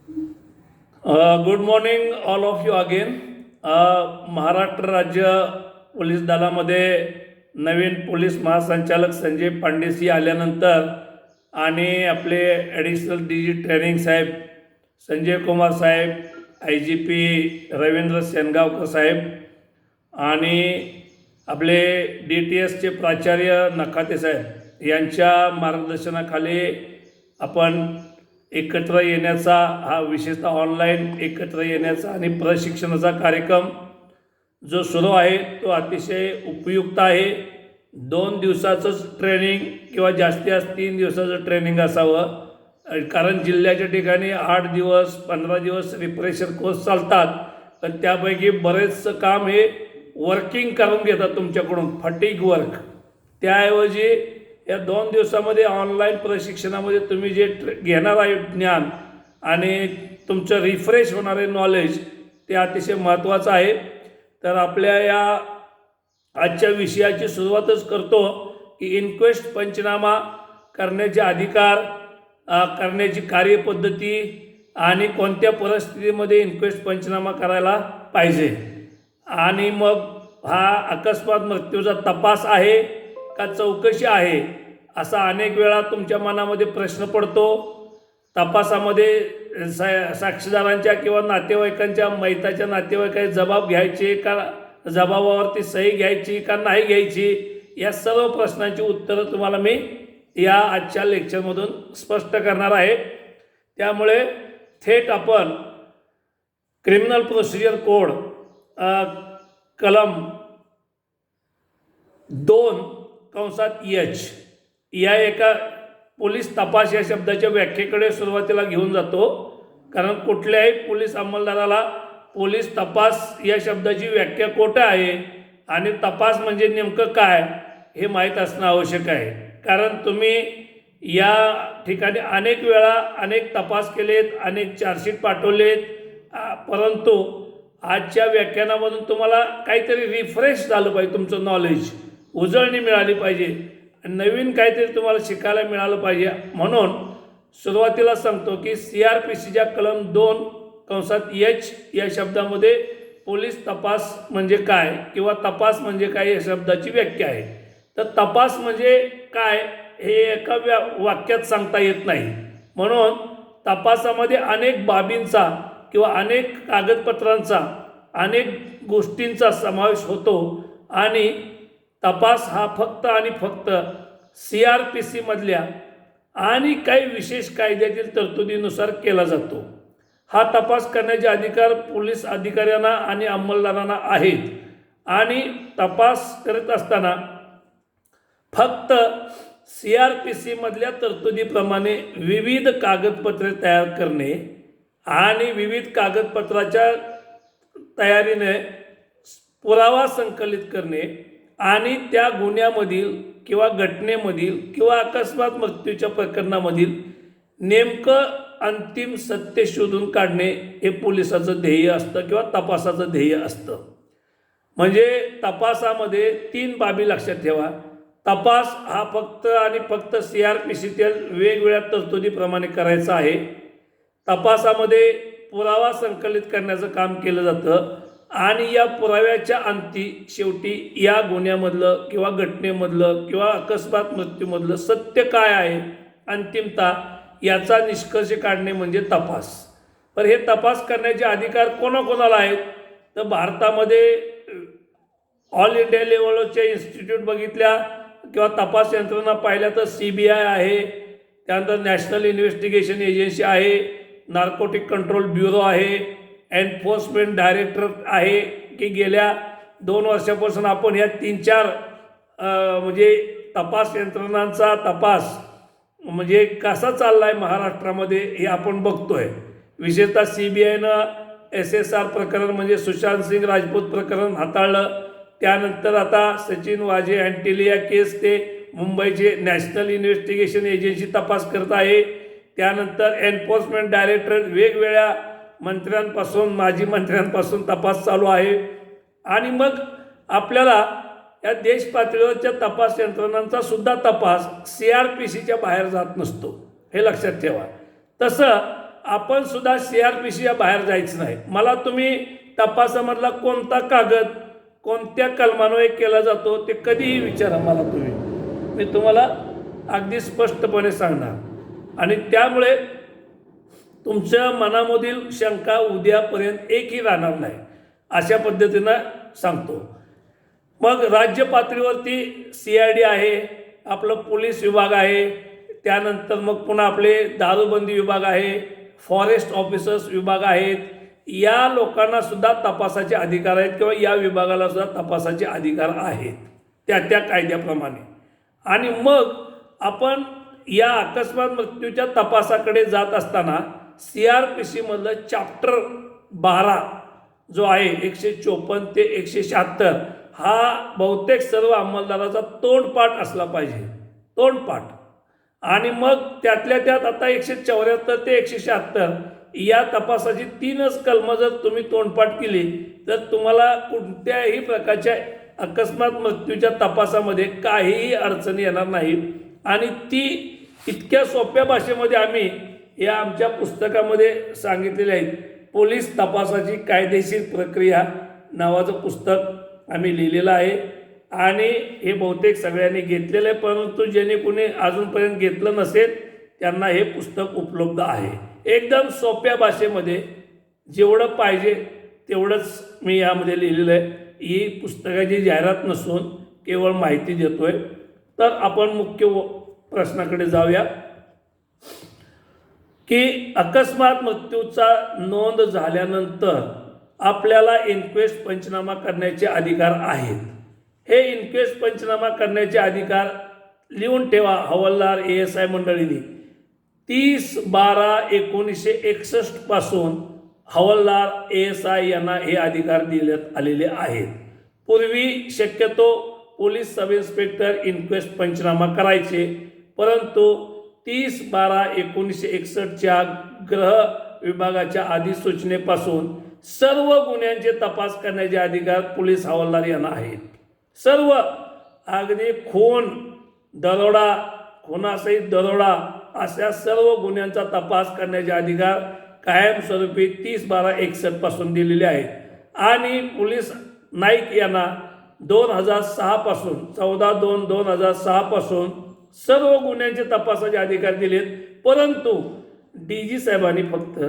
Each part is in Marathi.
Good morning all of you again. Maharashtra राज्य पोलीस दलामध्ये नवीन पोलीस महासंचालक संजय पांडेसी आल्यानंतर आणि आपले ॲडिशनल डी जी ट्रेनिंग साहेब संजय कुमार साहेब, I G P Ravindra Sengaonkar साहेब आणि आपले डी टी एसचे प्राचार्य नखाते साहेब यांच्या मार्गदर्शनाखाली आपण एकत्र येण्याचा हा विशेषतः ऑनलाईन एकत्र येण्याचा आणि प्रशिक्षणाचा कार्यक्रम जो सुरू आहे तो अतिशय उपयुक्त आहे. 2 दिवसाचंच ट्रेनिंग किंवा जास्तीत जास्त 3 दिवसाचं ट्रेनिंग असावं, कारण जिल्ह्याच्या ठिकाणी 8 दिवस 15 दिवस रिफ्रेशर कोर्स चालतात, पण त्यापैकी बरेचसं काम हे वर्किंग करून घेतात तुमच्याकडून, फटीग वर्क. त्याऐवजी या 2 दिवसामध्ये ऑनलाईन प्रशिक्षणामध्ये तुम्ही जे घेणार आहे ज्ञान आणि तुमचं रिफ्रेश होणारे नॉलेज ते अतिशय महत्त्वाचं आहे. तर आपल्या या आजच्या विषयाची सुरुवातच करतो की इन्क्वेस्ट पंचनामा करण्याचे अधिकार, करण्याची कार्यपद्धती आणि कोणत्या परिस्थितीमध्ये इन्क्वेस्ट पंचनामा करायला पाहिजे, आणि मग हा अकस्मात मृत्यूचा तपास आहे का चौकशी आहे असा अनेक वेळा तुमच्या मनामध्ये प्रश्न पडतो. तपासामध्ये साक्षीदारांच्या किंवा नातेवाईकांच्या मैताच्या नातेवाईकांचे जबाब घ्यायचे का, जबाबावरती सही घ्यायची का नाही घ्यायची, या सर्व प्रश्नांची उत्तरं तुम्हाला मी या आजच्या लेक्चरमधून स्पष्ट करणार आहे. त्यामुळे थेट आपण क्रिमिनल प्रोसिजर कोड कलम 2(H) या एका पोलीस तपास या शब्दाच्या व्याख्येकडे सुरुवातीला घेऊन जातो, कारण कुठल्याही पोलीस अंमलदाराला पोलीस तपास या शब्दाची व्याख्या कोठं आहे आणि तपास म्हणजे नेमकं काय हे माहीत असणं आवश्यक आहे. कारण तुम्ही या ठिकाणी अनेक वेळा अनेक तपास केलेत, अनेक चार्जशीट पाठवलेत, परंतु आजच्या व्याख्यानामधून तुम्हाला काहीतरी रिफ्रेश झालं पाहिजे, तुमचं नॉलेज उजळणी मिळाली पाहिजे, नवीन काहीतरी तुम्हाला शिकायला मिळालं पाहिजे. म्हणून सुरुवातीला सांगतो की CRPCच्या कलम 2(H) या शब्दामध्ये पोलीस तपास म्हणजे काय किंवा तपास म्हणजे काय या शब्दाची व्याख्या आहे. तर तपास म्हणजे काय हे एका वाक्यात सांगता येत नाही, म्हणून तपासामध्ये अनेक बाबींचा किंवा अनेक कागदपत्रांचा, अनेक गोष्टींचा समावेश होतो, आणि तपास हा फक्त आणि फक्त CRPC मधल्या आणि काही विशेष कायद्यातील तरतुदीनुसार केला जातो. हा तपास करण्याचे अधिकार पोलीस अधिकाऱ्यांना आणि अंमलदारांना आहेत, आणि तपास करत असताना फक्त CRPC मधल्या तरतुदीप्रमाणे विविध कागदपत्रे तयार करणे आणि विविध कागदपत्राच्या तयारीने पुरावा संकलित करणे आणि त्या गुन्ह्यामधील किंवा घटनेमधील किंवा अकस्मात मृत्यूच्या प्रकरणामधील नेमकं अंतिम सत्य शोधून काढणे हे पोलिसाचं ध्येय असतं किंवा तपासाचं ध्येय असतं. म्हणजे तपासामध्ये 3 बाबी लक्षात ठेवा. तपास हा फक्त आणि फक्त CRPCतील वेगवेगळ्या तरतुदीप्रमाणे करायचा आहे. तपासामध्ये पुरावा संकलित करण्याचं काम केलं जातं, आणि या पुराव्याच्या अंती शेवटी या गुन्ह्यामधलं किंवा घटनेमधलं किंवा अकस्मात मृत्यूमधलं सत्य काय आहे अंतिमता याचा निष्कर्ष काढणे म्हणजे तपास. तर हे तपास करण्याचे अधिकार कोणाकोणाला आहेत, तर भारतामध्ये ऑल इंडिया लेवलच्या इन्स्टिट्यूट बघितल्या किंवा तपास यंत्रणा पाहिल्या तर CBI आहे, त्यानंतर नॅशनल इन्व्हेस्टिगेशन एजन्सी आहे, नार्कोटिक कंट्रोल ब्युरो आहे, एन्फोर्समेंट डायरेक्टरेट आहे, की गेल्या 2 वर्षापासून आपण या 3-4 म्हणजे तपास यंत्रणांचा तपास म्हणजे कसा चालला आहे महाराष्ट्रामध्ये हे आपण बघतोय. विशेषतः CBIनं SSR प्रकरण म्हणजे सुशांत सिंग राजपूत प्रकरण हाताळलं, त्यानंतर आता सचिन वाजे अँटिलिया केस ते मुंबईचे नॅशनल इन्व्हेस्टिगेशन एजन्सी तपास करत आहे, त्यानंतर एन्फोर्समेंट डायरेक्टरेट वेगवेगळ्या मंत्र्यांपासून माजी मंत्र्यांपासून तपास चालू आहे, आणि मग आपल्याला या देश पातळीवरच्या तपास यंत्रणांचा सुद्धा तपास CRPCच्या बाहेर जात नसतो, हे लक्षात ठेवा. तसं आपण सुद्धा CRPC बाहेर जायचं नाही. मला तुम्ही तपासामधला कोणता कागद कोणत्या कलमान्वये केला जातो ते कधीही विचारा मला तुम्ही, मी तुम्हाला अगदी स्पष्टपणे सांगणार. आणि त्यामुळे तुमच्या मनामधील शंका उद्यापर्यंत एकही राहणार नाही, अशा पद्धतीनं सांगतो. मग राज्य पातळीवरती CID आहे, आपलं पोलीस विभाग आहे, त्यानंतर मग पुन्हा आपले दारूबंदी विभाग आहे, फॉरेस्ट ऑफिसर्स विभाग आहेत. या लोकांना सुद्धा तपासाचे अधिकार आहेत किंवा या विभागाला सुद्धा तपासाचे अधिकार आहेत त्या कायद्याप्रमाणे. आणि मग आपण या अकस्मात मृत्यूच्या तपासाकडे जात असताना CRPC मधलं चॅप्टर 12 जो आहे 154 ते 176 हा बहुतेक सर्व अंमलदाराचा तोंडपाठ असला पाहिजे, तोंडपाठ. आणि मग त्यातल्या त्यात आता 174 ते 176 या तपासाची 3च कलमं जर तुम्ही तोंडपाठ केली तर तुम्हाला कोणत्याही प्रकारच्या अकस्मात मृत्यूच्या तपासामध्ये काहीही अडचणी येणार नाही. आणि ती इतक्या सोप्या भाषेमध्ये आम्ही या आमच्या पुस्तकामध्ये सांगितलेले आहेत. पोलीस तपासाची कायदेशीर प्रक्रिया नावाचं पुस्तक आम्ही लिहिलेलं आहे आणि हे बहुतेक सगळ्यांनी घेतलेलं आहे, परंतु ज्याने कोणी अजूनपर्यंत घेतलं नसेल त्यांना हे पुस्तक उपलब्ध आहे. एकदम सोप्या भाषेमध्ये जेवढं पाहिजे तेवढंच मी यामध्ये लिहिलेलं आहे. ही पुस्तकाची जाहिरात नसून केवळ माहिती देतोय. तर आपण मुख्य प्रश्नाकडे जाऊया की अकस्मात मृत्यूचा नोंद झाल्यानंतर आपल्याला इन्क्वेस्ट पंचनामा करण्याचे अधिकार आहेत. हे इन्क्वेस्ट पंचनामा करण्याचे अधिकार लिहून ठेवा हवालदार ASI मंडळींनी. 30/12/1961 पासून हवालदार ASI यांना हे अधिकार देण्यात आलेले आहेत. पूर्वी शक्यतो पोलीस सब इन्स्पेक्टर इन्क्वेस्ट पंचनामा करायचे, परंतु 30/12/1961च्या गृह विभागाच्या अधिसूचनेपासून सर्व गुन्ह्यांचे तपास करण्याचे अधिकार पोलीस हवालदार यांना आहेत. सर्व अगदी खून, दरोडा, खुनासहित दरोडा अशा सर्व गुन्ह्यांचा तपास करण्याचे अधिकार कायमस्वरूपी 30/12/61 पासून दिलेले आहेत. आणि पोलीस नाईक यांना 2006 पासून 14/2/2006 पासून सर्व गुन्ह्यांचे तपासाचे अधिकार दिलेत. परंतु DG साहेबांनी फक्त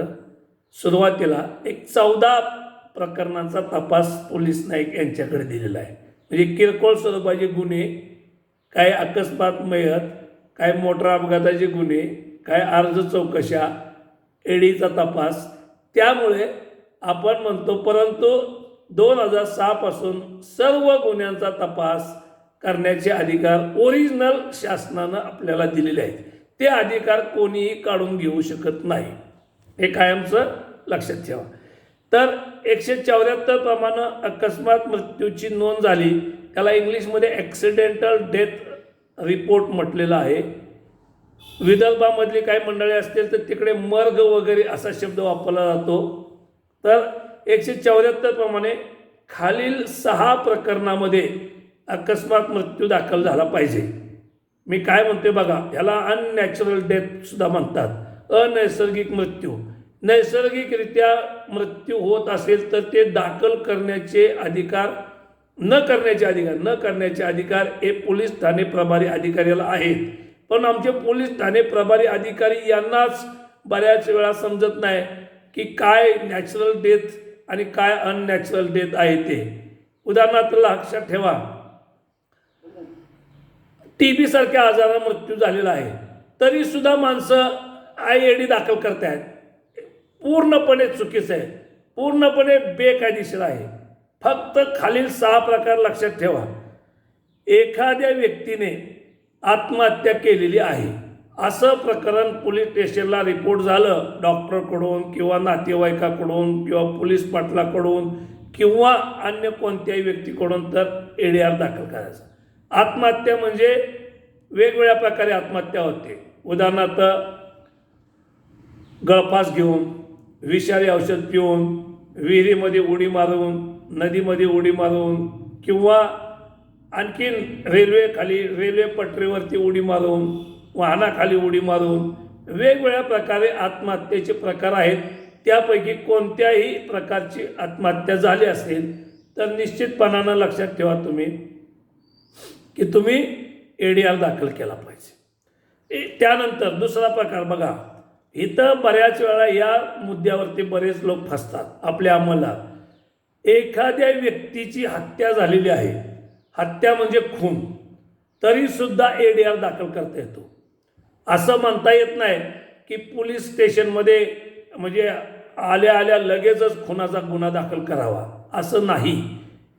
सुरुवातीला एक 14 प्रकरणांचा तपास पोलीस नाईक यांच्याकडे दिलेला आहे. म्हणजे किरकोळ स्वरूपाचे गुन्हे, काय अकस्मात मयत, काय मोटर अपघाताचे गुन्हे, काय अर्ज चौकशा, EDचा तपास. त्यामुळे आपण म्हणतो, परंतु 2006 पासून सर्व गुन्ह्यांचा तपास करण्याचे अधिकार ओरिजिनल शासनानं आपल्याला दिलेले आहेत. ते अधिकार कोणीही काढून घेऊ शकत नाही, हे कायमचं लक्षात ठेवा. तर 174 प्रमाणे अकस्मात मृत्यूची नोंद झाली, त्याला इंग्लिशमध्ये ॲक्सिडेंटल डेथ रिपोर्ट म्हटलेलं आहे. विदर्भामधली काही मंडळी असतील तर तिकडे मर्ग वगैरे असा शब्द वापरला जातो. तर 174 प्रमाणे खालील 6 प्रकरणामध्ये अकस्मात मृत्यू दाखल झाला पाहिजे. मी काय म्हणते बघा, ह्याला अननॅचरल डेथ सुद्धा म्हणतात, अनैसर्गिक मृत्यू. नैसर्गिकरित्या मृत्यू होत असेल तर ते दाखल करण्याचे अधिकार, न करण्याचे अधिकार हे पोलीस ठाणे प्रभारी अधिकाऱ्याला आहेत. पण आमचे पोलीस ठाणे प्रभारी अधिकारी यांनाच बऱ्याच वेळा समजत नाही की काय नॅचरल डेथ आणि काय अननॅचरल डेथ आहे ते. उदाहरणार्थ लक्षात ठेवा, TB सारख्या आजाराने मृत्यू झालेला आहे तरी सुद्धा माणसं IAD दाखल करतायत. पूर्णपणे चुकीचं आहे, पूर्णपणे बेकायदेशीर आहे. फक्त खालील 6 प्रकार लक्षात ठेवा. एखाद्या व्यक्तीने आत्महत्या केलेली आहे असं प्रकरण पोलीस स्टेशनला रिपोर्ट झालं, डॉक्टरकडून किंवा नातेवाईकाकडून किंवा पोलीस पाटलाकडून किंवा अन्य कोणत्याही व्यक्तीकडून, तर ADR दाखल करायचा. आत्महत्या म्हणजे वेगवेगळ्या प्रकारे आत्महत्या होते. उदाहरणार्थ गळफास घेऊन, विषारी औषध पिऊन, विहिरीमध्ये उडी मारून, नदीमध्ये उडी मारून, किंवा आणखीन रेल्वे पटरीवरती उडी मारून, वाहनाखाली उडी मारून, वेगवेगळ्या प्रकारे आत्महत्येचे प्रकार आहेत. त्यापैकी कोणत्याही प्रकारची आत्महत्या झाली असेल तर निश्चितपणानं लक्षात ठेवा तुम्ही की तुम्ही ADR दाखल केला पाहिजे. त्यानंतर दुसरा प्रकार बघा, इथं बऱ्याच वेळा या मुद्द्यावरती बरेच लोक फसतात. आपल्या अंमलात एखाद्या व्यक्तीची हत्या झालेली आहे, हत्या म्हणजे खून, तरीसुद्धा ADR दाखल करता येतो. असं म्हणता येत नाही की पोलीस स्टेशनमध्ये म्हणजे आल्या आल्या लगेचच खुनाचा गुन्हा दाखल करावा, असं नाही.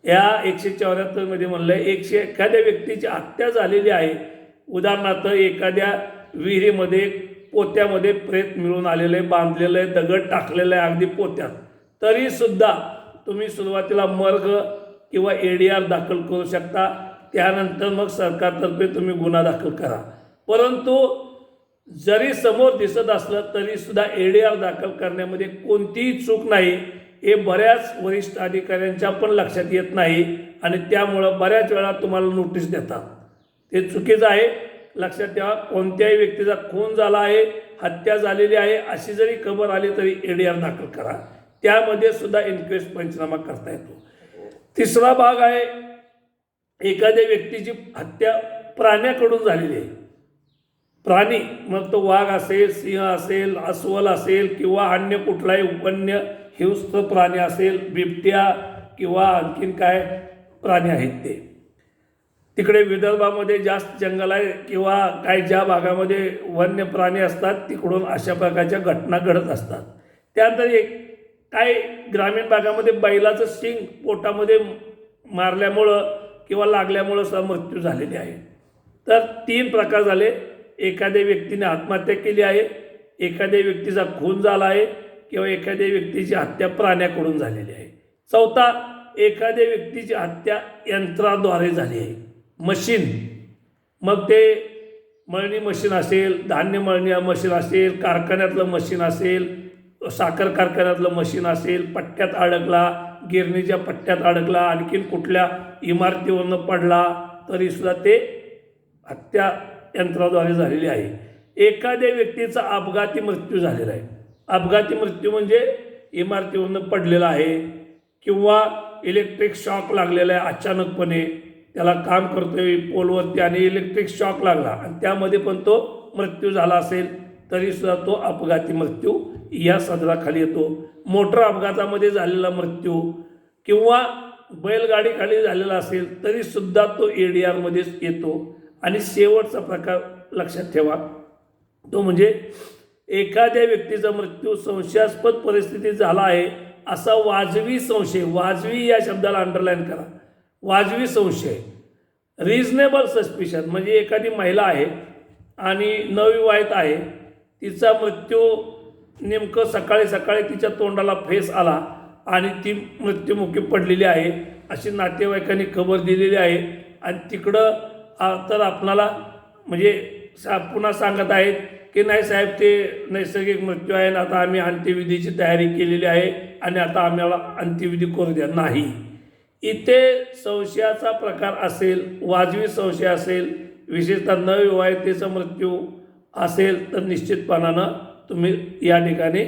या 174 मध्ये म्हणलं एखाद्या व्यक्तीची हत्या झालेली आहे, उदाहरणार्थ एखाद्या विहिरीमध्ये पोत्यामध्ये प्रेत मिळून आलेलं आहे, बांधलेलं आहे, दगड टाकलेलं आहे अगदी पोत्यात, तरीसुद्धा तुम्ही सुरुवातीला मर्ग किंवा ADR दाखल करू शकता. त्यानंतर मग सरकारतर्फे तुम्ही गुन्हा दाखल करा. परंतु जरी समोर दिसत असलं तरीसुद्धा ADR दाखल करण्यामध्ये कोणतीही चूक नाही, हे बऱ्याच वरिष्ठ अधिकाऱ्यांच्या पण लक्षात येत नाही आणि त्यामुळं बऱ्याच वेळा तुम्हाला नोटीस देतात. ते चुकीचं आहे. लक्षात ठेवा, कोणत्याही व्यक्तीचा खून झाला आहे, हत्या झालेली आहे अशी जरी खबर आली तरी ADR दाखल करा. त्यामध्ये सुद्धा इन्क्वेस्ट पंचनामा करता येतो. तिसरा भाग आहे, एखाद्या व्यक्तीची हत्या प्राण्याकडून झालेली आहे. प्राणी मग तो वाघ असेल, सिंह असेल, अस्वल असेल किंवा अन्य कुठलाही वन्य हिंस्र प्राणी असेल, बिबट्या किंवा आणखीन काय प्राणी आहेत ते. तिकडे विदर्भामध्ये जास्त जंगल आहे किंवा काही ज्या भागामध्ये वन्य प्राणी असतात तिकडून अशा प्रकारच्या घटना घडत असतात. त्यानंतर काही ग्रामीण भागामध्ये बैलाचं शिंग पोटामध्ये मारल्यामुळं किंवा लागल्यामुळं सुद्धा मृत्यू झालेले आहे. तर 3 प्रकार झाले. एखाद्या व्यक्तीने आत्महत्या केली आहे, एखाद्या व्यक्तीचा खून झाला आहे किंवा एखाद्या व्यक्तीची हत्या प्राण्याकडून झालेली आहे. चौथा, एखाद्या व्यक्तीची हत्या यंत्राद्वारे झाली आहे, मशीन, मग ते मळणी मशीन असेल, धान्य मळणी मशीन असेल, कारखान्यातलं मशीन असेल, साखर कारखान्यातलं मशीन असेल, पट्ट्यात अडकला, गिरणीच्या पट्ट्यात अडकला, आणखीन कुठल्या इमारतीवरनं पडला तरीसुद्धा ते हत्या यंत्राद्वारे झालेली आहे. एखाद्या व्यक्तीचा अपघाती मृत्यू झालेला आहे. अपघाती मृत्यू म्हणजे इमारतीवरनं पडलेला आहे किंवा इलेक्ट्रिक शॉक लागलेला आहे, अचानकपणे त्याला काम करतोय पोलवरती आणि इलेक्ट्रिक शॉक लागला आणि त्यामध्ये पण तो मृत्यू झाला असेल तरीसुद्धा तो अपघाती मृत्यू या सदराखाली येतो. मोटर अपघातामध्ये झालेला मृत्यू किंवा बैलगाडीखाली झालेला असेल तरीसुद्धा तो ADR मध्येच येतो. आणि शेवटचा प्रकार लक्षात ठेवा, तो म्हणजे एखाद्या व्यक्तीचा मृत्यू संशयास्पद परिस्थितीत झाला आहे असा वाजवी संशय, वाजवी या शब्दाला अंडरलाईन करा, वाजवी संशय, रिजनेबल सस्पिशन, म्हणजे एखादी महिला आहे आणि नवविवाहित आहे, तिचा मृत्यू नेमकं सकाळी सकाळी तिच्या तोंडाला फेस आला आणि ती मृत्युमुखी पडलेली आहे अशी नातेवाईकांनी खबर दिलेली आहे. आणि तिकडं तर आपणाला म्हणजे पुन्हा सांगत आहेत की नाही साहेब ते नैसर्गिक मृत्यू आहे, आता आम्ही अंत्यविधीची तयारी केलेली आहे आणि आता आम्हाला अंत्यविधी करू द्या. नाही, इथे संशयाचा प्रकार असेल, वाजवी संशय असेल, विशेषतः नवविवाहितेचा मृत्यू असेल तर निश्चितपणानं तुम्ही या ठिकाणी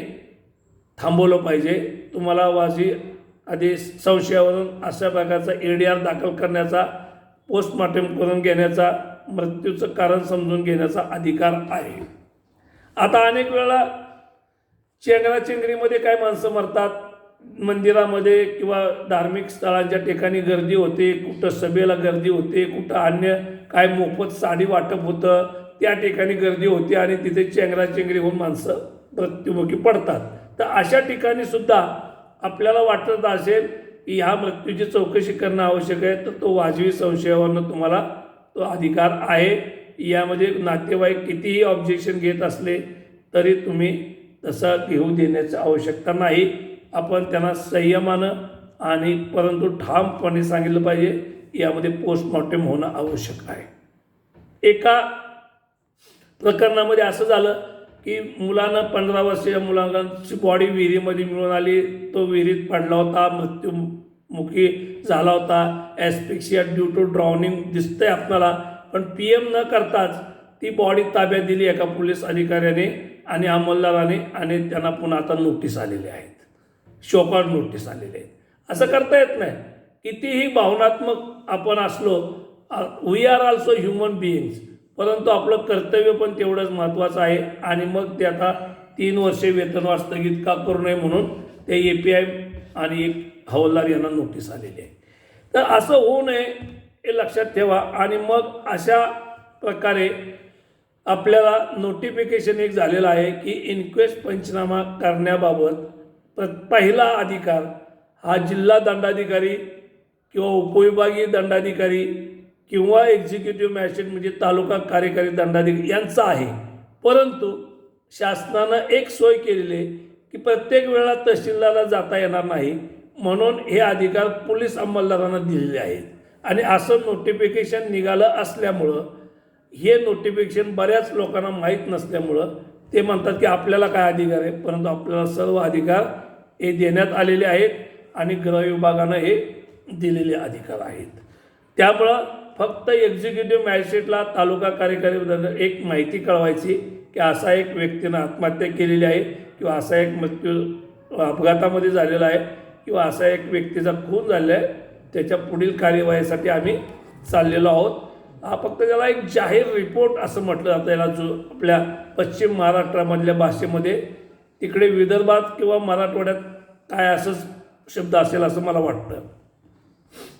थांबवलं पाहिजे. तुम्हाला वाजवी आधी संशयावरून अशा प्रकारचा ADR दाखल करण्याचा, पोस्टमॉर्टम करून घेण्याचा, मृत्यूचं कारण समजून घेण्याचा अधिकार आहे. आता अनेक वेळा चेंगराचेंगरीमध्ये काय माणसं मरतात, मंदिरामध्ये किंवा धार्मिक स्थळांच्या ठिकाणी गर्दी होते, कुठं सभेला गर्दी होते, कुठं अन्य काय मोफत साडी वाटप होतं त्या ठिकाणी गर्दी होते आणि तिथे चेंगराचेंगरी होऊन माणसं मृत्युमुखी पडतात. तर अशा ठिकाणी सुद्धा आपल्याला वाटत असेल की ह्या मृत्यूची चौकशी करणं आवश्यक आहे तर तो वाजवी संशयावरनं तुम्हाला तो अधिकार आहे. यामध्ये नातेवाईक कितीही ऑब्जेक्शन घेत असले तरी तुम्ही तसा घेऊ देण्याची आवश्यकता नाही. आपण त्यांना संयमानं आणि परंतु ठामपणे सांगितलं पाहिजे यामध्ये पोस्टमॉर्टम होणं आवश्यक आहे. एका प्रकरणामध्ये असं झालं की मुलानं 15 वर्षाच्या मुलांची बॉडी विहिरीमध्ये मिळून आली, तो विहिरीत पडला होता, मृत्युमुखी झाला होता, ॲस्फिक्सिया ड्यू टू ड्राउनिंग दिसतंय आपल्याला, पण PM न करताच ती बॉडी ताब्यात दिली एका पोलीस अधिकाऱ्याने आणि अंमलदाराने आणि त्यांना पुन्हा आता नोटीस आलेले आहेत, शोकॉज नोटीस आलेले आहेत. असं करता येत नाही. कितीही भावनात्मक आपण असलो, we are also human beings, परंतु आपलं कर्तव्य पण तेवढंच महत्त्वाचं आहे. आणि मग ते आता 3 वर्षे वेतनवाढ स्थगित का करू नये म्हणून ते API आणि एक हवालदार यांना नोटीस आलेली आहे. तर असं होऊ नये हे लक्षात ठेवा. आणि मग अशा प्रकारे आपल्याला नोटिफिकेशन एक झालेलं आहे की इन्क्वेस्ट पंचनामा करण्याबाबत पहिला अधिकार हा जिल्हा दंडाधिकारी किंवा उपविभागीय दंडाधिकारी किंवा एक्झिक्युटिव्ह मॅजिस्ट्रेट म्हणजे तालुका कार्यकारी दंडाधिकारी यांचा आहे. परंतु शासनानं एक सोय केलेली आहे की प्रत्येक वेळेला तहसीलदारला जाता येणार नाही, म्हणून हे अधिकार पोलीस अंमलदारांना दिलेले आहेत. आणि असं नोटिफिकेशन निघालं असल्यामुळं हे नोटिफिकेशन बऱ्याच लोकांना माहीत नसल्यामुळं ते म्हणतात की आपल्याला काय अधिकार आहे, परंतु आपल्याला सर्व अधिकार हे देण्यात आलेले आहेत आणि गृह विभागानं हे दिलेले अधिकार आहेत. त्यामुळं फक्त एक्झिक्युटिव्ह मॅजिस्ट्रेटला तालुका कार्यकारी एक माहिती कळवायची की असा एक व्यक्तीनं आत्महत्या केलेली आहे किंवा असा एक मृत्यू अपघातामध्ये झालेला आहे किंवा असा एक व्यक्तीचा खून झालेला आहे, त्याच्या पुढील कार्यवाहीसाठी आम्ही चाललेलो आहोत. हा फक्त त्याला एक जाहीर रिपोर्ट असं म्हटलं जातं याला, जो आपल्या पश्चिम महाराष्ट्रामधल्या भाषेमध्ये. तिकडे विदर्भात किंवा मराठवाड्यात काय असंच शब्द असेल असं मला वाटतं.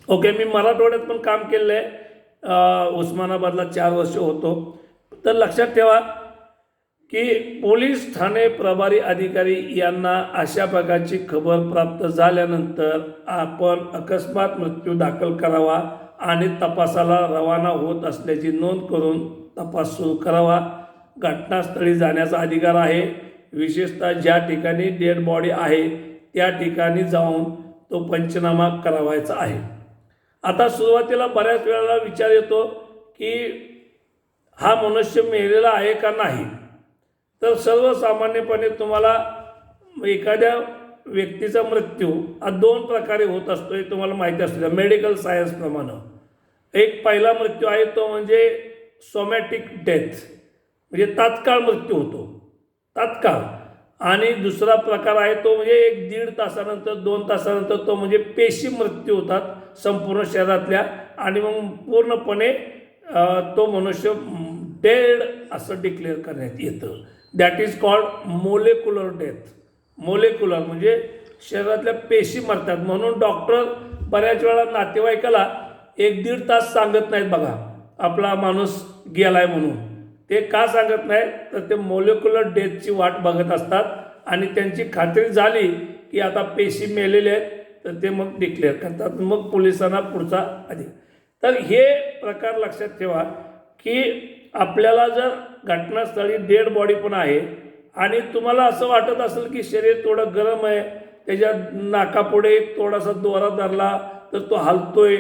ओके, मी मराठवाड्यात पण काम केलेलं आहे, उस्मानाबादला 4 वर्ष होतो. तर लक्षात ठेवा की पोलीस ठाणे प्रभारी अधिकारी यांना अशा प्रकारची खबर प्राप्त झाल्यानंतर आपण अकस्मात मृत्यू दाखल करावा आणि तपासाला रवाना होत असल्याची नोंद करून तपास सुरू करावा. घटनास्थळी जाण्याचा अधिकार आहे. विशेषतः ज्या ठिकाणी डेड बॉडी आहे त्या ठिकाणी जाऊन तो पंचनामा करावायचा आहे. आता सुरुवातीला बऱ्याच वेळेला विचार येतो की हा मनुष्य मेलेला आहे का नाही. तर सर्वसामान्यपणे तुम्हाला एखाद्या व्यक्तीचा मृत्यू हा 2 प्रकारे होत असतो, हे तुम्हाला माहिती असतं मेडिकल सायन्सप्रमाणे. एक पहिला मृत्यू आहे तो म्हणजे सोमॅटिक डेथ, म्हणजे तात्काळ मृत्यू होतो, तात्काळ. आणि दुसरा प्रकार आहे तो म्हणजे 1-1.5 तासानंतर 2 तासानंतर तो म्हणजे पेशी मृत्यू होतात संपूर्ण शरीरातल्या आणि मग पूर्णपणे तो मनुष्य डेड असं डिक्लेअर करण्यात येतं. That is called molecular death. Molecular म्हणजे शरीरातल्या पेशी मरतात. म्हणून डॉक्टर बऱ्याच वेळा नातेवाईकाला 1-1.5 तास सांगत नाहीत बघा आपला माणूस गेलाय म्हणून. ते का सांगत नाही तर ते मोलेक्युलर डेथची वाट बघत असतात आणि त्यांची खात्री झाली की आता पेशी मेलेल्या आहेत तर ते मग डिक्लेअर करतात, मग पोलिसांना पुढचा अधिकार. तर हे प्रकार लक्षात ठेवा की आपल्याला जर घटनास्थळी डेड बॉडी पण आहे आणि तुम्हाला असं वाटत असेल की शरीर थोडं गरम आहे, त्याच्या नाकापुढे थोडासा दोरा धरला तर तो हलतोय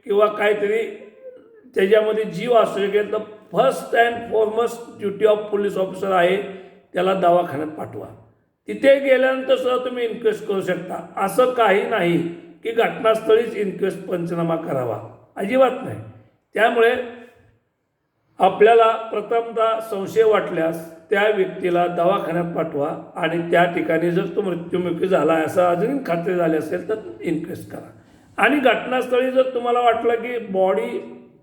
किंवा काहीतरी त्याच्यामध्ये जीव असू शकेल, तर first and foremost duty of police officer आहे त्याला दवाखान्यात पाठवा. तिथे गेल्यानंतर सुद्धा तुम्ही इन्क्वेस्ट करू शकता. असं काही नाही की घटनास्थळीच इन्क्वेस्ट पंचनामा करावा, अजिबात नाही. त्यामुळे आपल्याला प्रथमतः संशय वाटल्यास त्या व्यक्तीला दवाखान्यात पाठवा आणि त्या ठिकाणी जर तो मृत्युमुखी झाला असं अजून खात्री झाली असेल तर इन्क्वेस्ट करा. आणि घटनास्थळी जर तुम्हाला वाटलं की बॉडी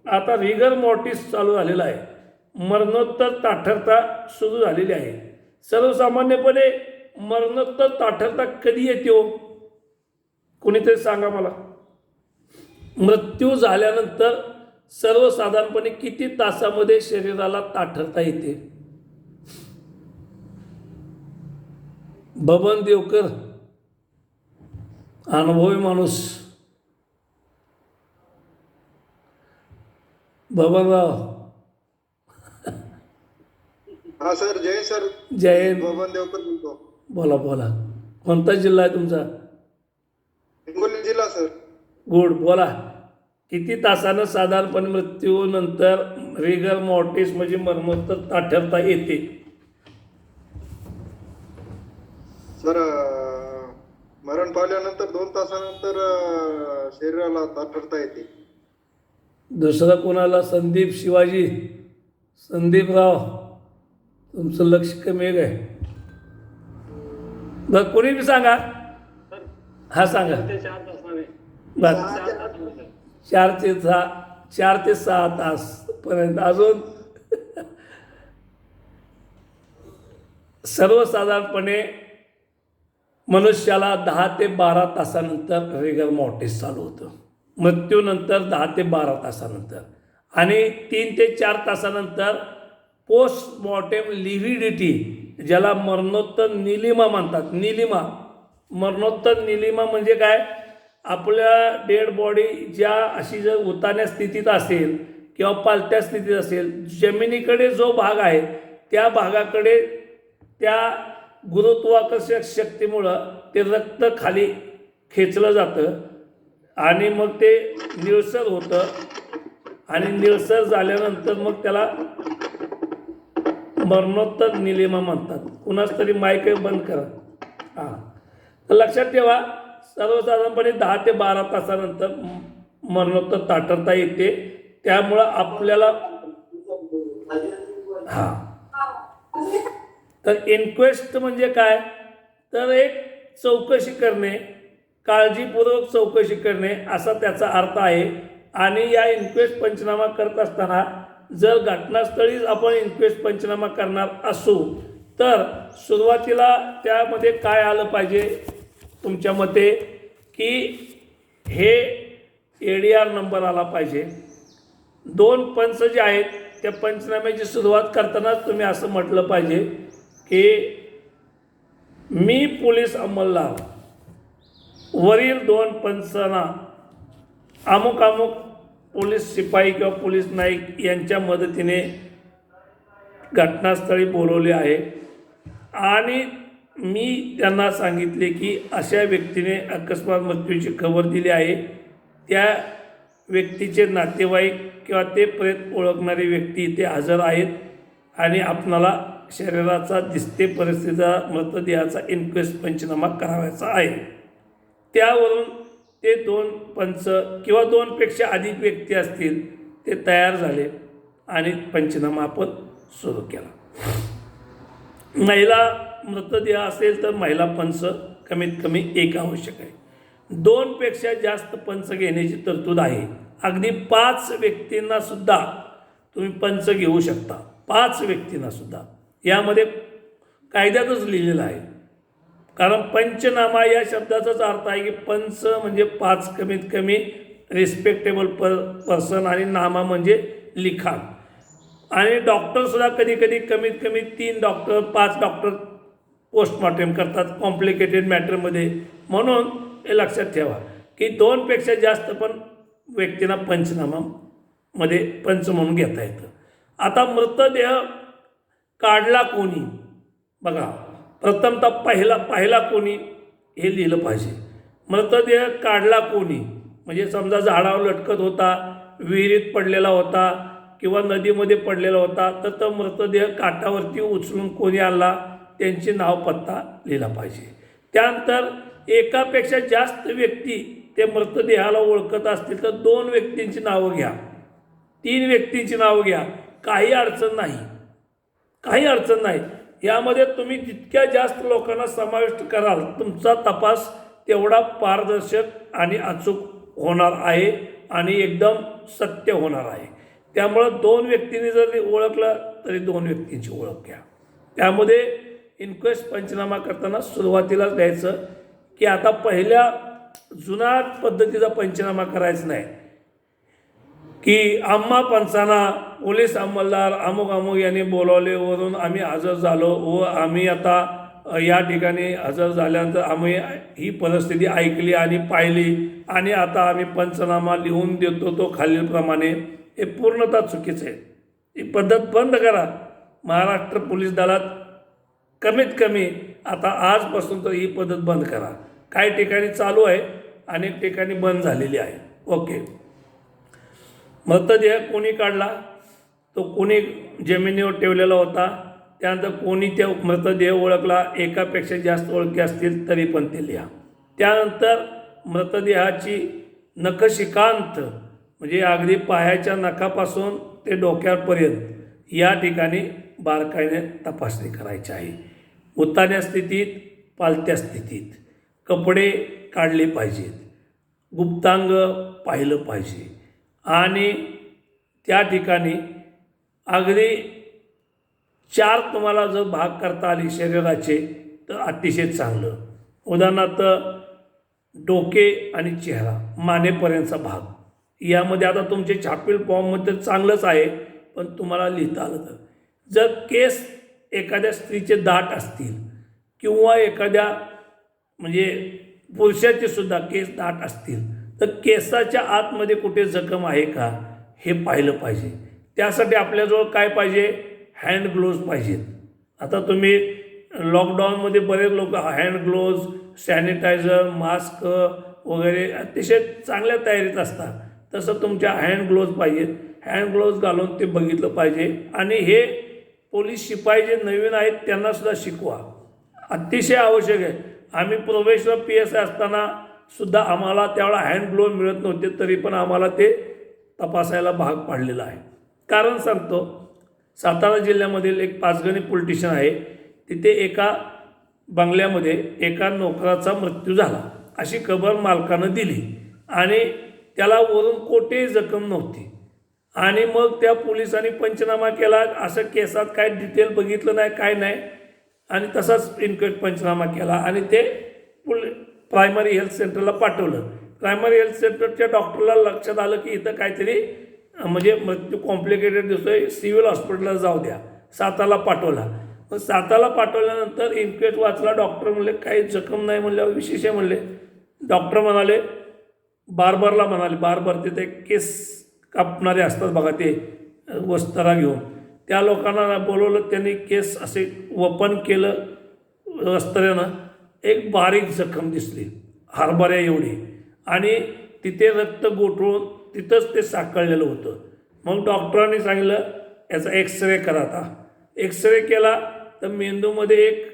आता रिगर मॉर्टिस चालू झालेला आहे, मरणोत्तर ताठरता सुरू झालेली आहे. सर्वसामान्यपणे मरणोत्तर ताठरता कधी येते हो, कोणीतरी सांगा मला. मृत्यू झाल्यानंतर सर्वसाधारणपणे किती तासामध्ये शरीराला ताठरता येते? बबन देवकर अनुभवी माणूस. बबनराव. हा सर, जय सर. जय. बबन देवकर बोलतो. बोला बोला. कोणता जिल्हा आहे तुमचा? हिंगोली जिल्हा सर. गुड. बोला. किती तासानं साधारणपणे मृत्यूनंतर रिगर मॉर्टिस म्हणजे मरणोत्तर ताठरता येते? सर, मरण पावल्यानंतर 2 तासानंतर शरीराला ताठरता येते. दुसरं कोणाला? संदीप शिवाजी संदीपराव, तुमचं लक्ष कमी आहे काय? बरं, कोणी बी सांगा. हा सांगा. बरं, 4 ते 6 तास पर्यंत. अजून सर्वसाधारणपणे मनुष्याला 10 ते 12 तासानंतर रिगर मॉर्टिस चालू होतं, मृत्यूनंतर 10 ते 12 तासानंतर, आणि 3 ते 4 तासानंतर पोस्टमॉर्टेम लिव्हिडिटी, ज्याला मरणोत्तर निलिमा म्हणतात. मरणोत्तर निलिमा म्हणजे काय? आपल्या डेड बॉडी ज्या अशी जर उतान्या स्थितीत असेल किंवा पालत्या स्थितीत असेल, जमिनीकडे जो भाग आहे त्या भागाकडे त्या गुरुत्वाकर्षक शक्तीमुळं ते रक्त खाली खेचलं जातं आणि मग ते निळसर होतं, आणि निळसर झाल्यानंतर मग त्याला मरणोत्तर निलिमा म्हणतात. कुणाच तरी माईक बंद करा. हां, तर लक्षात ठेवा, सर्वसाधारणपणे 10 ते 12 तासानंतर मरणोत्तर ताठरता येते. त्यामुळं आपल्याला हां, तर इन्क्वेस्ट म्हणजे काय? तर एक चौकशी करणे, काळजीपूर्वक चौकशी करणे असा त्याचा अर्थ आहे. आणि या इन्क्वेस्ट पंचनामा करत असताना जर घटनास्थळीच आपण इन्क्वेस्ट पंचनामा करणार असू तर सुरुवातीला त्यामध्ये काय आलं पाहिजे तुमच्या मते? की हे ADR नंबर आला पाहिजे. 2 पंच जे आहेत त्या पंचनाम्याची सुरुवात करतानाच तुम्ही असं म्हटलं पाहिजे की मी पोलीस अंमलदार वरील 2 पंचांना अमुक अमुक पोलीस शिपाई किंवा पोलीस नाईक यांच्या मदतीने घटनास्थळी बोलवले आहे, आणि मी त्यांना सांगितले की अशा व्यक्तीने अकस्मात मृत्यूची खबर दिली आहे. त्या व्यक्तीचे नातेवाईक किंवा ते प्रेत ओळखणारी व्यक्ती इथे हजर आहेत, आणि आपणाला शरीराचा दिसते परिस्थितीचा मृतदेहाचा इन्क्वेस्ट पंचनामा करावायचा आहे. त्यावरून ते 2 पंच किंवा 2 पेक्षा अधिक व्यक्ती असतील ते तयार झाले आणि पंचनामा आपण सुरू केला. महिला मृतदेह असेल तर महिला पंच कमीत कमी 1 आवश्यक आहे. 2 पेक्षा जास्त पंच घेण्याची तरतूद आहे. अगदी 5 व्यक्तींना सुद्धा तुम्ही पंच घेऊ शकता. 5 व्यक्तींना सुद्धा यामध्ये कायद्यातच लिहिलेलं आहे. कारण पंचनामा या शब्दाचाच अर्थ आहे की पंच म्हणजे 5 कमीत कमी रिस्पेक्टेबल पर्सन, आणि नामा म्हणजे लिखाण. आणि डॉक्टरसुद्धा कधी कधी कमीत कमी 3 डॉक्टर 5 डॉक्टर पोस्टमॉर्टेम करतात कॉम्प्लिकेटेड मॅटरमध्ये. म्हणून हे लक्षात ठेवा की 2 पेक्षा जास्त पण व्यक्तींना पंचनामामध्ये पंच म्हणून घेता येतं. आता मृतदेह काढला कोणी? बघा, प्रथमतः पाहिला कोणी हे लिहिलं पाहिजे. मृतदेह काढला कोणी म्हणजे समजा झाडावर लटकत होता, विहिरीत पडलेला होता किंवा नदीमध्ये पडलेला होता, तर तो मृतदेह काठावरती उचलून कोणी आणला त्यांचे नाव पत्ता लिहिला पाहिजे. त्यानंतर एकापेक्षा जास्त व्यक्ती ते मृतदेहाला ओळखत असतील तर 2 व्यक्तींची नावं घ्या, 3 व्यक्तींची नावं घ्या. काही अडचण नाही. यामध्ये तुम्ही जितक्या जास्त लोकांना समाविष्ट कराल तुमचा तपास तेवढा पारदर्शक आणि अचूक होणार आहे आणि एकदम सत्य होणार आहे. त्यामुळं 2 व्यक्तींनी जर ओळखलं तरी 2 व्यक्तींची ओळख घ्या. त्यामध्ये इन्क्वेस्ट पंचनामा करताना सुरुवातीलाच द्यायचं की आता पहिल्या जुना पद्धतीचा पंचनामा करायचा नाही की आम्हा पंचांना पोलीस अंमलदार अमुक यांनी बोलावले, वरून आम्ही हजर झालो व आम्ही आता या ठिकाणी हजर झाल्यानंतर आम्ही ही परिस्थिती ऐकली आणि पाहिली आणि आता आम्ही पंचनामा लिहून देतो तो खालीलप्रमाणे. हे पूर्णतः चुकीचं आहे. ही पद्धत बंद करा. महाराष्ट्र पोलीस दलात कमीत कमी आता आजपासून तर ही पद्धत बंद करा. काही ठिकाणी चालू आहे, अनेक ठिकाणी बंद झालेली आहे. ओके. मृतदेह कोणी काढला? तो कोणी जमिनीवर ठेवलेला होता. त्यानंतर कोणी त्या मृतदेह ओळखला, एकापेक्षा जास्त ओळखी असतील तरी पण ते लिहा. त्यानंतर मृतदेहाची नखशिकांत म्हणजे अगदी पायाच्या नखापासून ते डोक्यापर्यंत या ठिकाणी बारकाईने तपासणी करायची आहे. उतान्या स्थितीत, पालत्या स्थितीत कपडे काढले पाहिजेत, गुप्तांग पाहिलं पाहिजे आणि त्या ठिकाणी अगदी 4 तुम्हाला जर भाग करता आले शरीराचे तर अतिशय चांगलं. उदाहरणार्थ डोके आणि चेहरा, मानेपर्यंतचा भाग, यामध्ये आता तुमचे छापील फॉर्ममध्ये चांगलंच आहे, पण तुम्हाला लिहिता आलं तर जर केस एखाद्या स्त्रीचे दाट असतील किंवा एखाद्या म्हणजे पुरुषाचे सुद्धा केस दाट असतील तर केसाच्या आतमध्ये कुठे जखम आहे का हे पाहिलं पाहिजे. त्यासाठी आपल्याजवळ काय पाहिजे, हँड ग्लोव्ज पाहिजेत. आता तुम्ही लॉकडाऊनमध्ये बरेच लोक हँड ग्लोव्ज, सॅनिटायझर, मास्क वगैरे अतिशय चांगल्या तयारीत असतात. तसं तुमच्या हँड ग्लोव्ज पाहिजेत. हँड ग्लोव्ज घालून ते बघितलं पाहिजे. आणि हे पोलीस शिपाई जे नवीन आहेत त्यांनासुद्धा शिकवा, अतिशय आवश्यक आहे. आम्ही प्रोबेशनर PSI असताना सुद्धा आम्हाला त्यावेळेला हँड ग्लोव्ह मिळत नव्हते, तरी पण आम्हाला ते तपासायला भाग पाडलेला आहे. कारण सांगतो, सातारा जिल्ह्यामधील एक पाचगणी पोलीस स्टेशन आहे, तिथे एका बंगल्यामध्ये एका नोकराचा मृत्यू झाला अशी खबर मालकानं दिली आणि त्याला वरून कोठेही जखम नव्हती. आणि मग त्या पोलिसांनी पंचनामा केला, असं केसात काय डिटेल बघितलं नाही, काय नाही, आणि तसाच इन्क्वायरी पंचनामा केला आणि ते प्रायमरी हेल्थ सेंटरला पाठवलं. प्रायमरी हेल्थ सेंटरच्या डॉक्टरला लक्षात आलं की इथं काहीतरी म्हणजे मृत्यू कॉम्प्लिकेटेड दिसतोय, सिव्हिल हॉस्पिटलला जाऊ द्या. सातारला पाठवला. मग सातारला पाठवल्यानंतर इन्क्वायरी वाचला. डॉक्टर म्हणले काही जखम नाही, म्हणल्यावर विशेष आहे म्हणले. डॉक्टर म्हणाले, बार्बरला म्हणाले, बार्बर तिथे केस कापणारे असतात बघा, ते वस्त्रा घेऊन, त्या लोकांना बोलवलं. त्यांनी केस असे वपन केलं वस्त्र्यानं. एक बारीक जखम दिसली, हरभऱ्या एवढी, आणि तिथे रक्त गोठवून तिथंच ते साकळलेलं होतं. मग डॉक्टरांनी सांगितलं याचा एक्सरे करा. आता एक्सरे केला तर मेंदूमध्ये एक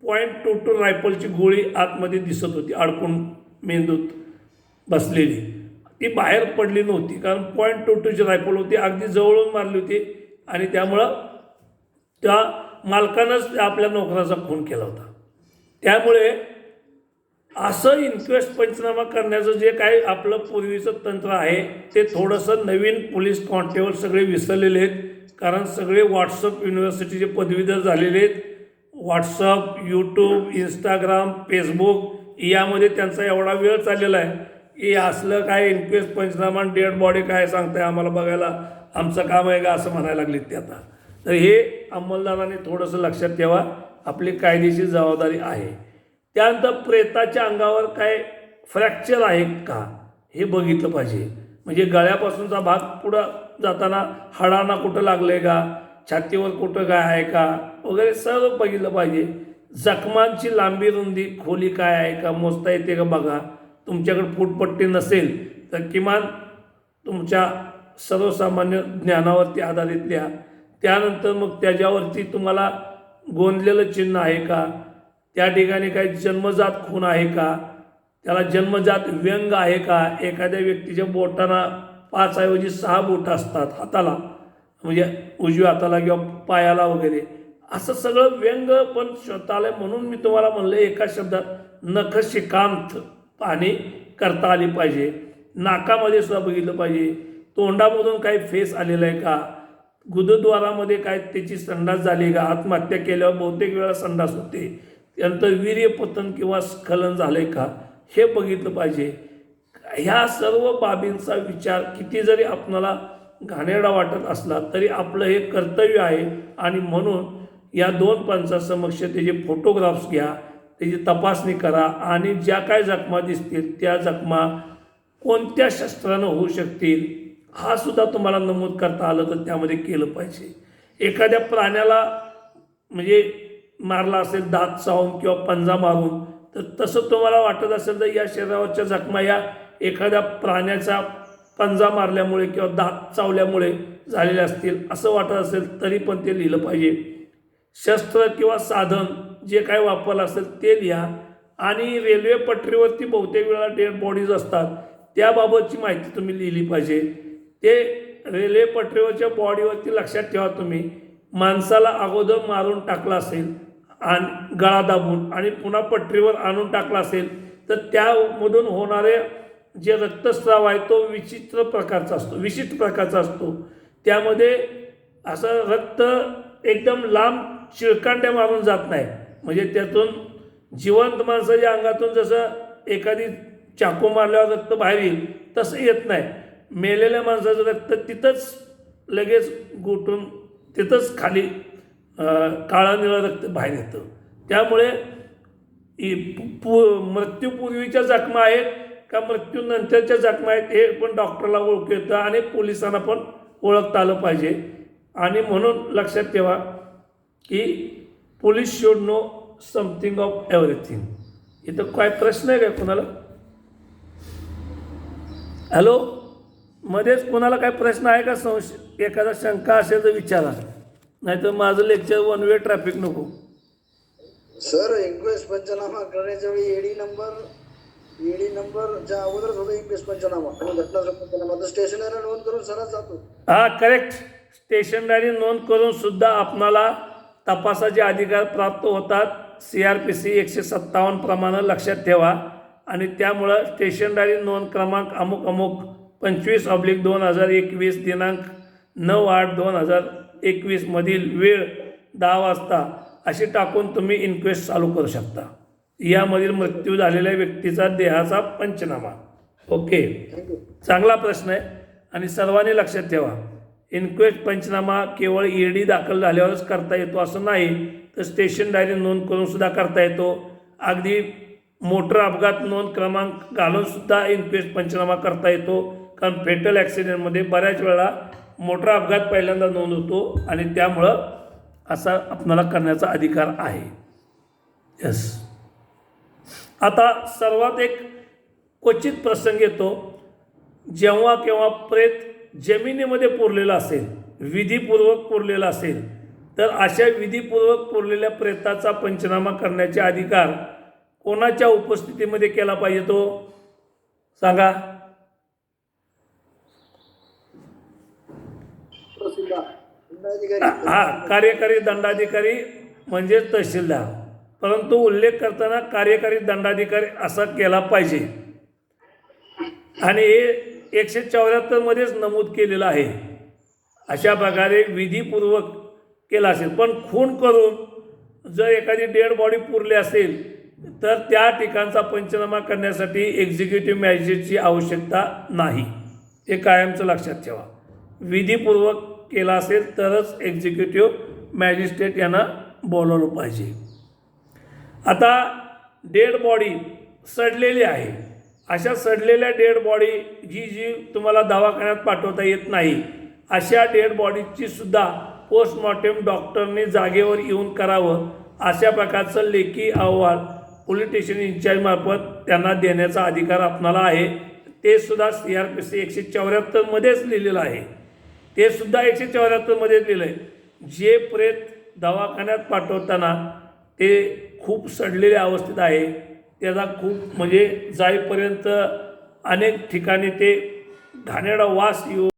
.22 रायफलची गोळी आतमध्ये दिसत होती, अडकून मेंदूत बसलेली. ती बाहेर पडली नव्हती, कारण .22ची रायफल होती, अगदी जवळून मारली होती. आणि त्यामुळं त्या मालकानंच आपल्या नोकराचा खून केला होता. त्यामुळे असं इन्क्वेस्ट पंचनामा करण्याचं जे काही आपलं पूर्वीचं तंत्र आहे ते थोडंसं नवीन पोलीस कॉन्स्टेबल सगळे विसरलेले आहेत. कारण सगळे व्हॉट्सअप युनिव्हर्सिटीचे पदवीधर झालेले आहेत. व्हॉट्सअप, यूट्यूब, इंस्टाग्राम, फेसबुक यामध्ये त्यांचा एवढा वेळ चाललेला आहे की असलं काय इन्क्वेस्ट पंचनामा, डेड बॉडी काय सांगताय आम्हाला बघायला, आमचं काम आहे का असं म्हणायला लागलीत ते आता. तर हे अंमलदारांनी थोडंसं लक्षात ठेवा, आपली कायदेशीर जबाबदारी आहे. त्यानंतर प्रेताच्या अंगावर काय फ्रॅक्चर आहे का हे बघितलं पाहिजे. म्हणजे गळ्यापासूनचा भाग पुढं जाताना हाडांना कुठं लागलं आहे का, छातीवर कुठं काय आहे का वगैरे सर्व बघितलं पाहिजे. जखमांची लांबी, रुंदी, खोली काय आहे का मोजता येते का बघा. तुमच्याकडे फूटपट्टी नसेल तर किमान तुमच्या सर्वसामान्य ज्ञानावरती आधारित लिहा. त्यानंतर मग त्याच्यावरती तुम्हाला गोंदलेलं चिन्ह आहे का, त्या ठिकाणी काही जन्मजात खून आहे का, त्याला जन्मजात व्यंग आहे का. एखाद्या व्यक्तीच्या बोटांना 5 ऐवजी 6 बोटं असतात हाताला, म्हणजे उजव्या हाताला किंवा पायाला वगैरे, असं सगळं व्यंग पण शोधता. म्हणून मी तुम्हाला म्हणलं एका शब्दात नखशिकांत पाहणी करता आली पाहिजे. नाकामध्ये सुद्धा बघितलं पाहिजे. तोंडामधून काही फेस आलेला आहे का, गुदद्वारामध्ये काय त्याची संडास झाली का. आत्महत्या केल्यावर बहुतेक वेळा संडास होते. त्यानंतर वीर्यपतन किंवा स्खलन झालं का हे बघितलं पाहिजे. ह्या सर्व बाबींचा विचार किती जरी आपणाला घाणेरडा वाटत असला तरी आपलं हे कर्तव्य आहे. आणि म्हणून या 2 पंचासमक्ष त्याचे फोटोग्राफ्स घ्या, त्याची तपासणी करा आणि ज्या काय जखमा दिसतील त्या जखमा कोणत्या शस्त्रानं होऊ शकतील हा सुद्धा तुम्हाला नमूद करता आलं तर त्यामध्ये केलं पाहिजे. एखाद्या प्राण्याला म्हणजे मारला असेल दात चावून किंवा पंजा मारून, तर तसं तुम्हाला वाटत असेल तर या शरीरावरच्या जखमा या एखाद्या प्राण्याचा पंजा मारल्यामुळे किंवा दात चावल्यामुळे झालेले असतील असं वाटत असेल तरी पण ते लिहिलं पाहिजे. शस्त्र किंवा साधन जे काय वापरलं असेल ते लिहा. आणि रेल्वे पटरीवरती बहुतेक वेळा डेड बॉडीज असतात, त्याबाबतची माहिती तुम्ही लिहिली पाहिजे. ते रेल्वे पटरीवरच्या बॉडीवरती लक्षात ठेवा तुम्ही, माणसाला अगोदर मारून टाकला असेल आणि गळा दाबून आणि पुन्हा पटरीवर आणून टाकला असेल तर त्यामधून होणारे जे रक्तस्राव आहे तो विशिष्ट प्रकारचा असतो. त्यामध्ये असं रक्त एकदम लांब चिळकांड्या मारून जात नाही, म्हणजे त्यातून जिवंत माणसाच्या अंगातून जसं एखादी चाकू मारल्यावर रक्त बाहेर येईल तसं येत नाही. मेलेल्या माणसाचं रक्त तिथंच लगेच गोठून तिथंच खाली काळं निळं रक्त बाहेर येतं. त्यामुळे मृत्यूपूर्वीच्या जखमा आहेत का मृत्यूनंतरच्या जखमा आहेत हे पण डॉक्टरला ओळखू येतं आणि पोलिसांना पण ओळखता आलं पाहिजे. आणि म्हणून लक्षात ठेवा की police should know something of everything. इथं काय प्रश्न आहे काय कोणाला? हॅलो, मध्येच कोणाला काय प्रश्न आहे का? संशय एखादा शंका असेल तर विचारा, नाहीतर माझं लेक्चर वन वे ट्रॅफिक नको. सर इन्क्वेस्ट पंचनामा करण्याच्या वेळी ईडी नंबरच्या अगोदरच होतो इन्क्वेस्ट पंचनामा आणि घटनाचा पंचनामा तर स्टेशनरी नोंद करून सरच जातो. हा करेक्ट. स्टेशनरी नोंद करून सुद्धा आपणाला तपासाचे अधिकार प्राप्त होतात. CRPC 157 प्रमाणे लक्षात ठेवा. आणि त्यामुळं स्टेशनरी नोंद क्रमांक अमुक 25/2021 दिनांक 9/8/2021 मधील वेळ 10 वाजता अशी टाकून तुम्ही इन्क्वेस्ट चालू करू शकता. यामधील मृत्यू झालेल्या व्यक्तीचा देहाचा पंचनामा. ओके, चांगला प्रश्न आहे आणि सर्वांनी लक्षात ठेवा, इन्क्वेस्ट पंचनामा केवळ ED दाखल झाल्यावरच करता येतो असं नाही, तर स्टेशन डायरी नोंद करून सुद्धा करता येतो. अगदी मोटर अपघात नोंद क्रमांक घालून सुद्धा इन्क्वेस्ट पंचनामा करता येतो. कारण फेटल ॲक्सिडेंटमध्ये बऱ्याच वेळा मोटर अपघात पहिल्यांदा नोंद होतो आणि त्यामुळं असा आपणाला करण्याचा अधिकार आहे. यस. आता सर्वात एक क्वचित प्रसंग येतो, जेव्हा केव्हा प्रेत जमिनीमध्ये पुरलेला असेल, विधीपूर्वक पुरलेला असेल, तर अशा विधीपूर्वक पुरलेल्या प्रेताचा पंचनामा करण्याचे अधिकार कोणाच्या उपस्थितीमध्ये केला पाहिजे तो सांगा? हा, कार्यकारी दंडाधिकारी म्हणजे तहसीलदार, परंतु उल्लेख करताना कार्यकारी दंडाधिकारी असा केला पाहिजे. आणि हे 174 मध्येच नमूद केलेलं आहे. अशा प्रकारे विधीपूर्वक केला असेल. पण खून करून जर एखादी डेड बॉडी पुरली असेल तर त्या ठिकाणचा पंचनामा करण्यासाठी एक्झिक्युटिव्ह मॅजिस्ट्रेटची आवश्यकता नाही. हे कायमचं लक्षात ठेवा. विधीपूर्वक केला असेल तरच एक्झिक्युटिव्ह मॅजिस्ट्रेट यांना बोलवलं पाहिजे. आता डेड बॉडी सडलेली आहे. अशा सडलेल्या डेड बॉडी जी तुम्हाला दवाखान्यात पाठवता येत नाही, अशा डेड बॉडीची सुद्धा पोस्टमॉर्टम डॉक्टरने जागेवर येऊन करावं, अशा प्रकारचं लेखी अहवाल पोलीस स्टेशन इंचार्जमार्फत त्यांना देण्याचा अधिकार आपणाला आहे. ते सुद्धा CRPC 174 मध्येच लिहिलेलं आहे. ते सुद्धा 174 मध्येच लिहिलं आहे. जे प्रेत दवाखान्यात पाठवताना ते खूप सडलेल्या अवस्थेत आहे, त्याचा खूप म्हणजे जाईपर्यंत अनेक ठिकाणी ते घाणेरडा वास येऊ